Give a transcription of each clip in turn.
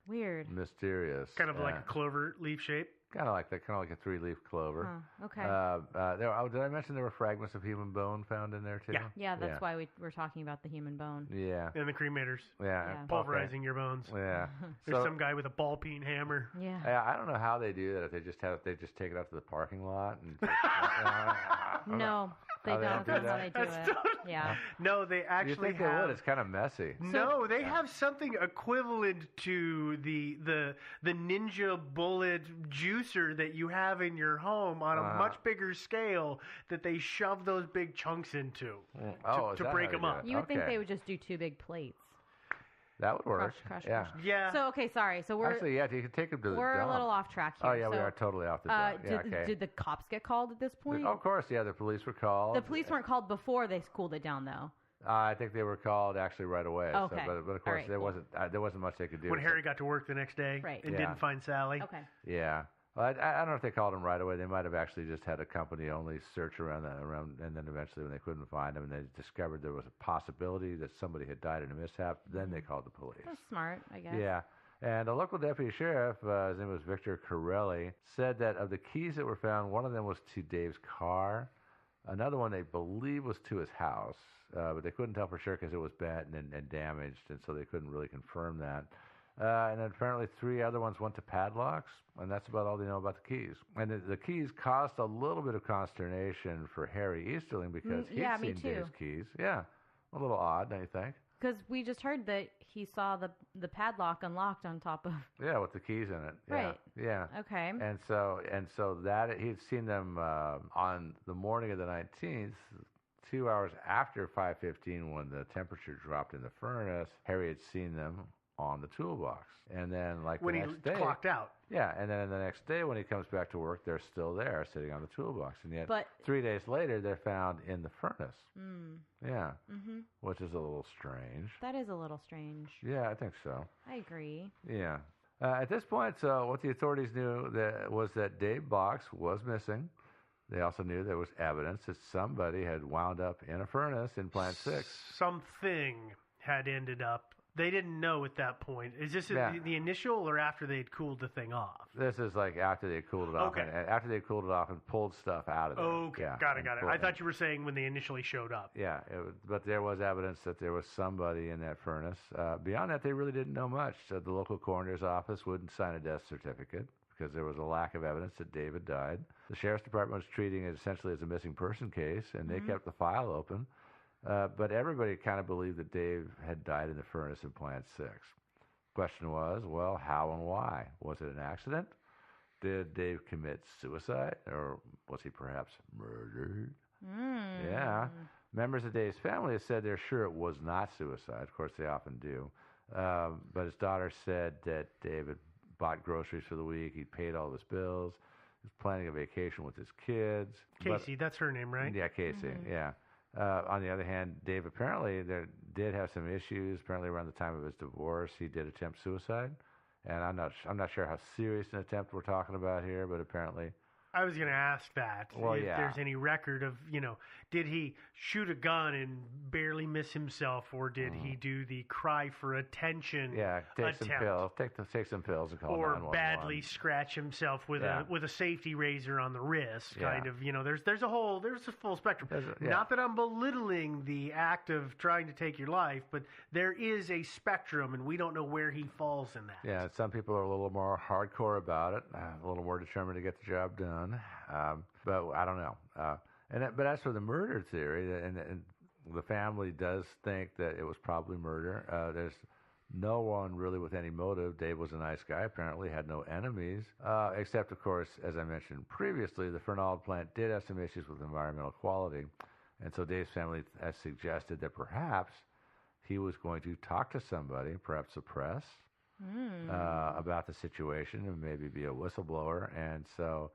Weird. Mysterious. Kind of like a clover leaf shape. Kind of like that, kind of like a 3-leaf clover. Okay. Did I mention there were fragments of human bone found in there too? Yeah, that's why we were talking about the human bone. Yeah. And the cremators. Yeah. Pulverizing your bones. Yeah. There's some guy with a ball peen hammer. Yeah. I don't know how they do that. If they just take it out to the parking lot and. No, they don't. That's not how they do it. Yeah. No, they actually you think they would? It's kind of messy. No, they have something equivalent to the Ninja Bullet juicer that you have in your home on a much bigger scale that they shove those big chunks into to break them up. You would think they would just do 2 big plates. That would work. Crush. Yeah. So, okay, sorry. So we're... Actually, you can take them to the We're dump. a little off track here. Oh, yeah, we are totally off the dump. Did the cops get called at this point? Of course, yeah, the police were called. The police weren't called before they cooled it down, though. I think they were called actually right away. Okay. So, but of course, All right, there wasn't much they could do. When Harry got to work the next day and didn't find Sally. Okay. Yeah. Well, I don't know if they called him right away. They might have actually just had a company-only search around, and then eventually when they couldn't find him and they discovered there was a possibility that somebody had died in a mishap, then they called the police. That's smart, I guess. Yeah. And a local deputy sheriff, his name was Victor Corelli, said that of the keys that were found, one of them was to Dave's car. Another one they believe was to his house, but they couldn't tell for sure because it was bent and damaged, and so they couldn't really confirm that. And then apparently 3 other ones went to padlocks, and that's about all they know about the keys. And the keys caused a little bit of consternation for Harry Easterling because he'd seen Dave's keys. Yeah, a little odd, don't you think? Because we just heard that he saw the padlock unlocked on top of... Yeah, with the keys in it. Right. Yeah. Okay. And so that he'd seen them on the morning of the 19th, 2 hours after 5:15 when the temperature dropped in the furnace. Harry had seen them on the toolbox. And then when the next day, clocked out. Yeah, and then the next day when he comes back to work, they're still there sitting on the toolbox. And yet 3 days later, they're found in the furnace. Yeah. Mm-hmm. Which is a little strange. That is a little strange. Yeah, I think so. I agree. Yeah. At this point, so what the authorities knew was that Dave Box was missing. They also knew there was evidence that somebody had wound up in a furnace in Plant 6. Something had ended up. They didn't know at that point. Is this the initial or after they'd cooled the thing off? This is like after they cooled it off. Okay. And after they cooled it off and pulled stuff out of it. Okay, yeah, got it. I thought you were saying when they initially showed up. Yeah, but there was evidence that there was somebody in that furnace. Beyond that, they really didn't know much. So the local coroner's office wouldn't sign a death certificate because there was a lack of evidence that David died. The sheriff's department was treating it essentially as a missing person case, and they kept the file open. But everybody kind of believed that Dave had died in the furnace in Plant 6. Question was, well, how and why? Was it an accident? Did Dave commit suicide? Or was he perhaps murdered? Yeah. Members of Dave's family have said they're sure it was not suicide. Of course, they often do. But his daughter said that David bought groceries for the week. He paid all of his bills. He was planning a vacation with his kids. Casey, that's her name, right? Yeah, Casey, yeah. On the other hand, Dave apparently did have some issues. Apparently, around the time of his divorce, he did attempt suicide, and I'm not sure how serious an attempt we're talking about here, but apparently. I was going to ask that. Well, if there's any record of, did he shoot a gun and barely miss himself, or did he do the cry for attention take some pills, take some pills and call 911. Or badly scratch himself with a safety razor on the wrist, kind of. There's a full spectrum. Not that I'm belittling the act of trying to take your life, but there is a spectrum, and we don't know where he falls in that. Yeah, some people are a little more hardcore about it, a little more determined to get the job done. But I don't know. But as for the murder theory, and the family does think that it was probably murder. There's no one really with any motive. Dave was a nice guy, apparently had no enemies, except, of course, as I mentioned previously, the Fernald plant did have some issues with environmental quality. And so Dave's family has suggested that perhaps he was going to talk to somebody, perhaps the press, about the situation and maybe be a whistleblower. And so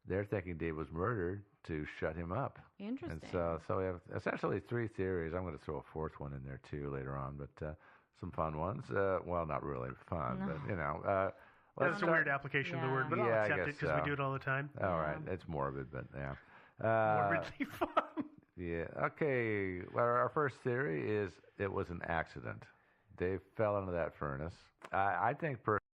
they're thinking Dave was murdered to shut him up. Interesting. And so we have essentially 3 theories. I'm going to throw a 4th one in there too later on, but some fun ones. Well, not really fun, but that's a weird application of the word, but I'll accept it because we do it all the time. All right, it's morbid, but yeah. Morbidly fun. Yeah. Okay. Well, our first theory is it was an accident. Dave fell into that furnace. I think